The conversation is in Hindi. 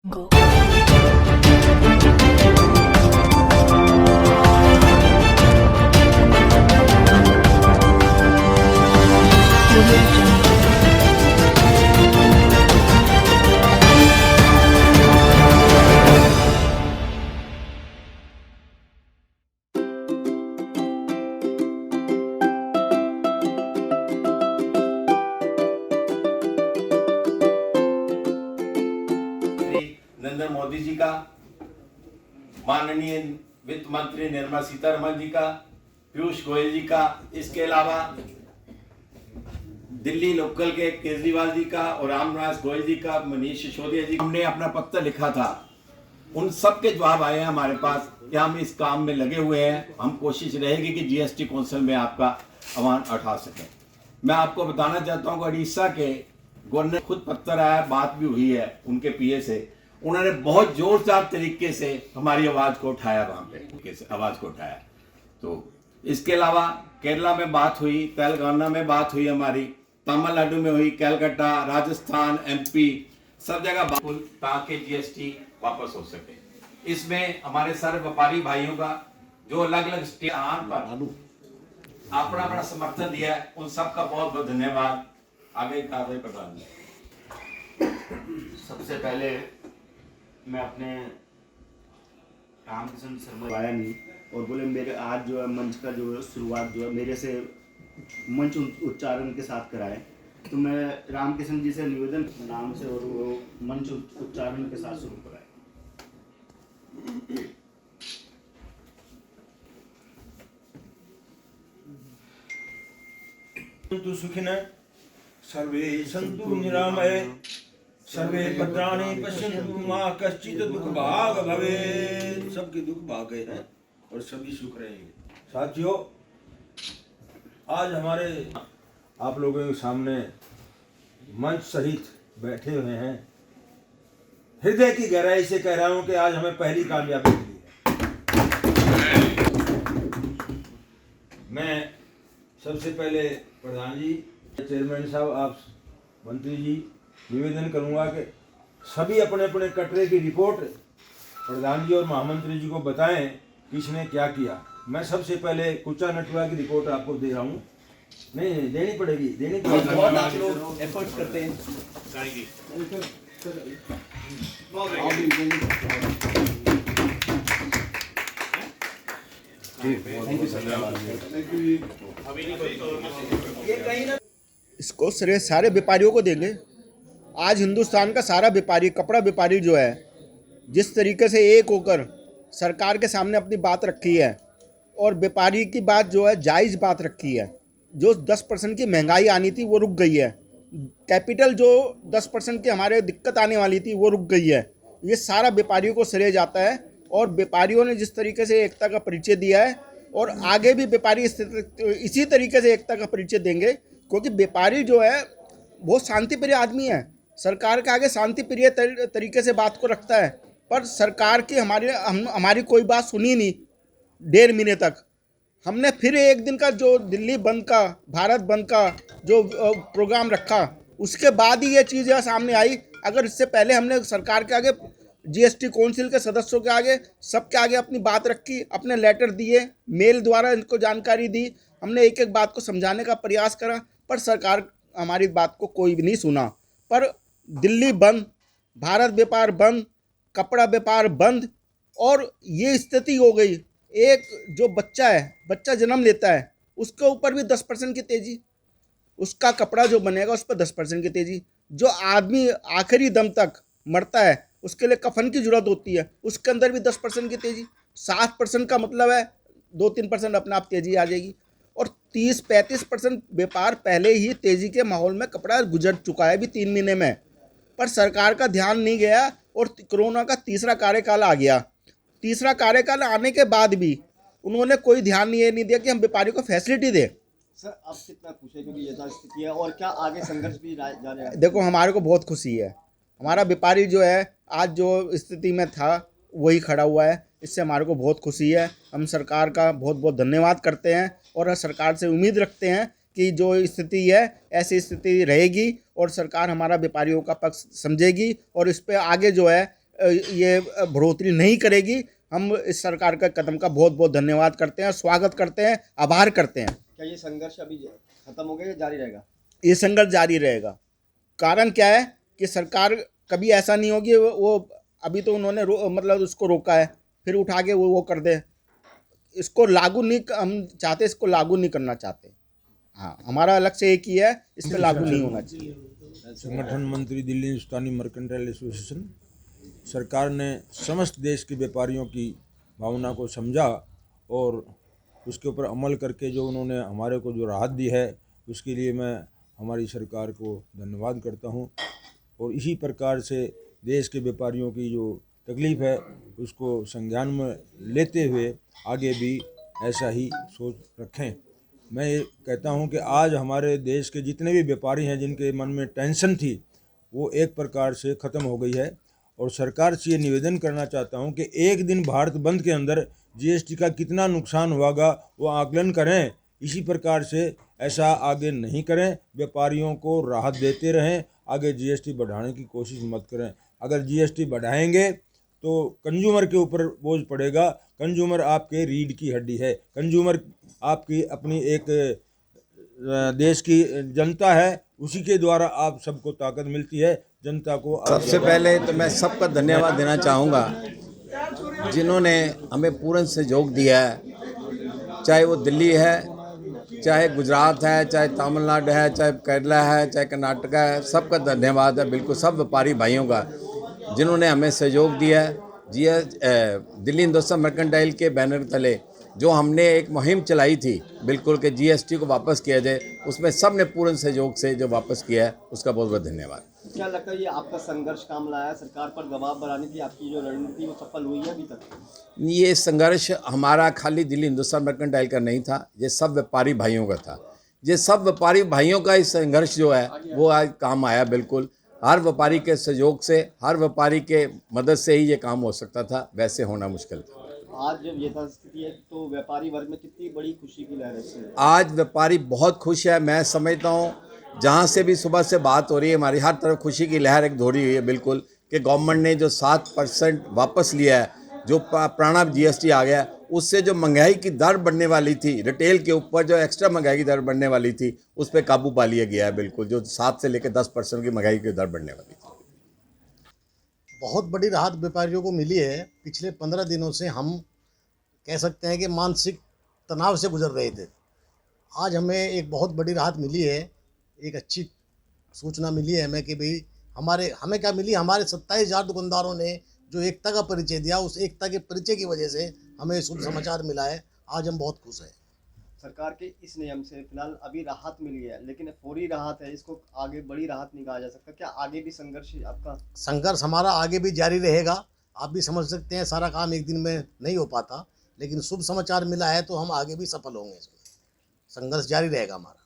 Go. नरेंद्र मोदी जी का, माननीय वित्त मंत्री निर्मला सीतारमण जी का, पीयूष गोयल जी का, इसके अलावा दिल्ली लोकल के केजरीवाल जी का और रामनिवास गोयल जी का, मनीष सिसोदिया जी, हमने अपना पत्र लिखा था। उन सब के जवाब आए हैं हमारे पास कि हम इस काम में लगे हुए हैं। हम कोशिश रहेगी कि जीएसटी काउंसिल में आपका आह्वान उठा सकें। मैं आपको बताना चाहता हूं कि उड़ीसा के गवर्नर खुद पत्र आया, बात भी हुई है उनके पीए से। उन्होंने बहुत जोरदार तरीके से हमारी आवाज को उठाया, वहां पे आवाज को उठाया। तो इसके अलावा केरला में बात हुई, तेलंगाना में बात हुई, हमारी तमिलनाडु में हुई, कलकत्ता, राजस्थान, एमपी, सब जगह ताकि जीएसटी वापस हो सके। इसमें हमारे सारे व्यापारी भाइयों का जो अलग अलग स्टेट पर अपना अपना समर्थन दिया है, उन सबका बहुत बहुत धन्यवाद। आगे कार्रवाई प्रधान जी। सबसे पहले मैं अपने रामकिशन शर्मा आया नहीं और बोले मेरे आज जो है मंच का जो शुरुआत जो है मेरे से मंच उच्चारण के साथ कराए, तो मैं रामकिशन जी से निवेदन नाम से और वो मंच उच्चारण के साथ शुरू कराए। सन्तु सुखिनः सर्वे सन्तु निरामये सर्वे भद्राणि पश्यन्तु मा कश्चित् दुःखभाग् भवेत्। सबके दुख भाग गए हैं और सभी सुख रहेंगे। साथियों, आज हमारे आप लोगों के सामने मंच सहित बैठे हुए हैं। हृदय की गहराई से कह रहा हूं कि आज हमें पहली कामयाबी मिली है। मैं सबसे पहले प्रधान जी, चेयरमैन साहब, आप मंत्री जी, निवेदन करूंगा कि सभी अपने अपने कटरे की रिपोर्ट प्रधान जी और महामंत्री जी को बताएं कि इसने क्या किया। मैं सबसे पहले कुचा नटवा की रिपोर्ट आपको दे रहा हूँ। नहीं देनी पड़ेगी, बहुत आप लोग एफर्ट्स करते हैं। इसको श्रेय सारे व्यापारियों को देंगे। आज हिंदुस्तान का सारा व्यापारी, कपड़ा व्यापारी जो है, जिस तरीके से एक होकर सरकार के सामने अपनी बात रखी है और व्यापारी की बात जो है जायज़ बात रखी है। जो 10% की महंगाई आनी थी वो रुक गई है। कैपिटल जो 10% की हमारे दिक्कत आने वाली थी वो रुक गई है। ये सारा व्यापारियों को श्रेय जाता है और व्यापारियों ने जिस तरीके से एकता का परिचय दिया है और आगे भी व्यापारी इसी तरीके से एकता का परिचय देंगे, क्योंकि व्यापारी जो है बहुत शांतिप्रिय आदमी है। सरकार के आगे शांतिप्रिय तरीके से बात को रखता है, पर सरकार की हमारी कोई बात सुनी नहीं 1.5 महीने तक। हमने फिर एक दिन का जो दिल्ली बंद का, भारत बंद का जो प्रोग्राम रखा, उसके बाद ही ये चीज़ सामने आई। अगर इससे पहले हमने सरकार के आगे, जीएसटी काउंसिल के सदस्यों के आगे, सबके आगे अपनी बात रखी, अपने लेटर दिए, मेल द्वारा इनको जानकारी दी, हमने एक एक बात को समझाने का प्रयास करा, पर सरकार हमारी बात को कोई भी नहीं सुना। पर दिल्ली बंद, भारत व्यापार बंद, कपड़ा व्यापार बंद, और ये स्थिति हो गई। एक जो बच्चा है, बच्चा जन्म लेता है, उसके ऊपर भी 10% की तेजी, उसका कपड़ा जो बनेगा उस पर 10% की तेजी। जो आदमी आखिरी दम तक मरता है उसके लिए कफन की जरूरत होती है, उसके अंदर भी 10% की तेजी। 7% का मतलब है 2-3% अपने आप तेजी आ जाएगी। और 30-35% व्यापार पहले ही तेजी के माहौल में कपड़ा गुजर चुका है भी 3 महीने में, पर सरकार का ध्यान नहीं गया और कोरोना का तीसरा कार्यकाल आ गया। तीसरा कार्यकाल आने के बाद भी उन्होंने कोई ध्यान नहीं दिया कि हम व्यापारी को फैसिलिटी दें। सर, आप कितना खुश है क्योंकि ये स्थिति है, और क्या आगे संघर्ष भी जारी है? देखो, हमारे को बहुत खुशी है। हमारा व्यापारी जो है आज जो स्थिति में था वही खड़ा हुआ है, इससे हमारे को बहुत खुशी है। हम सरकार का बहुत बहुत धन्यवाद करते हैं और सरकार से उम्मीद रखते हैं कि जो स्थिति है ऐसी स्थिति रहेगी और सरकार हमारा व्यापारियों का पक्ष समझेगी और इस पे आगे जो है ये बढ़ोतरी नहीं करेगी। हम इस सरकार का कदम का बहुत बहुत धन्यवाद करते हैं, स्वागत करते हैं, आभार करते हैं। क्या ये संघर्ष अभी खत्म हो गया या जारी रहेगा? ये संघर्ष जारी रहेगा। कारण क्या है कि सरकार कभी ऐसा नहीं होगी वो अभी तो उन्होंने मतलब उसको रोका है, फिर उठा के वो कर दे। इसको लागू नहीं, हम चाहते इसको लागू नहीं करना चाहते। हाँ, हमारा लक्ष्य एक ही है, इस पर लागू नहीं होना चाहिए। संगठन मंत्री दिल्ली हिंदुस्तानी मर्केंटाइल एसोसिएशन। सरकार ने समस्त देश के व्यापारियों की भावना को समझा और उसके ऊपर अमल करके जो उन्होंने हमारे को जो राहत दी है, उसके लिए मैं हमारी सरकार को धन्यवाद करता हूं। और इसी प्रकार से देश के व्यापारियों की जो तकलीफ़ है उसको संज्ञान में लेते हुए आगे भी ऐसा ही सोच रखें। मैं ये कहता हूं कि आज हमारे देश के जितने भी व्यापारी हैं जिनके मन में टेंशन थी वो एक प्रकार से ख़त्म हो गई है। और सरकार से ये निवेदन करना चाहता हूं कि एक दिन भारत बंद के अंदर जीएसटी का कितना नुकसान होगा वो आकलन करें। इसी प्रकार से ऐसा आगे नहीं करें, व्यापारियों को राहत देते रहें, आगे जीएसटी बढ़ाने की कोशिश मत करें। अगर जीएसटी बढ़ाएंगे तो कंज्यूमर के ऊपर बोझ पड़ेगा। कंज्यूमर आपके रीढ़ की हड्डी है, कंज्यूमर आपकी अपनी एक देश की जनता है, उसी के द्वारा आप सबको ताकत मिलती है। जनता को सबसे पहले तो मैं सबका धन्यवाद देना चाहूँगा जिन्होंने हमें पूर्ण सहयोग दिया है, चाहे वो दिल्ली है, चाहे गुजरात है, चाहे तमिलनाडु है, चाहे केरला है, चाहे कर्नाटक है। सबका धन्यवाद है बिल्कुल सब व्यापारी भाइयों का जिन्होंने हमें सहयोग दिया है। दिल्ली हिंदुस्तान मर्केंटाइल के बैनर तले जो हमने एक मुहिम चलाई थी बिल्कुल कि जीएसटी को वापस किया जाए, उसमें सब ने पूर्ण सहयोग से जो वापस किया है उसका बहुत बहुत धन्यवाद। क्या लगता है ये आपका संघर्ष काम लाया? सरकार पर दबाव बनाने की आपकी जो रणनीति वो सफल हुई है अभी तक? ये संघर्ष हमारा खाली दिल्ली हिंदुस्तान मर्केंटाइल का नहीं था, ये सब व्यापारी भाइयों का था। ये सब व्यापारी भाइयों का इस संघर्ष जो है वो आज काम आया। बिल्कुल हर व्यापारी के सहयोग से, हर व्यापारी के मदद से ही ये काम हो सकता था, वैसे होना मुश्किल था। आज जब ये स्थिति है तो व्यापारी वर्ग में कितनी बड़ी खुशी की लहर है? आज व्यापारी बहुत खुश है। मैं समझता हूँ जहाँ से भी सुबह से बात हो रही है हमारी हर तरफ खुशी की लहर एक दौड़ी हुई है बिल्कुल कि गवर्नमेंट ने जो 7% वापस लिया है, जो पुराना जीएसटी आ गया, उससे जो महंगाई की दर बढ़ने वाली थी, रिटेल के ऊपर जो एक्स्ट्रा महंगाई की दर बढ़ने वाली थी, उस पर काबू पा लिया गया है बिल्कुल। जो 7 से लेकर 10% की महंगाई की दर बढ़ने वाली थी। बहुत बड़ी राहत व्यापारियों को मिली है। पिछले 15 दिनों से हम कह सकते हैं कि मानसिक तनाव से गुजर रहे थे। आज हमें एक बहुत बड़ी राहत मिली है, एक अच्छी सूचना मिली है हमें कि भाई हमें क्या मिली, हमारे 27,000 दुकानदारों ने जो एकता का परिचय दिया, उस एकता के परिचय की वजह से हमें शुभ समाचार मिला है। आज हम बहुत खुश हैं। सरकार के इस नियम से फिलहाल अभी राहत मिली है, लेकिन फौरी राहत है, इसको आगे बड़ी राहत नहीं कहा जा सकता। क्या आगे भी संघर्ष आपका? संघर्ष हमारा आगे भी जारी रहेगा। आप भी समझ सकते हैं सारा काम एक दिन में नहीं हो पाता, लेकिन शुभ समाचार मिला है तो हम आगे भी सफल होंगे। इसमें संघर्ष जारी रहेगा हमारा।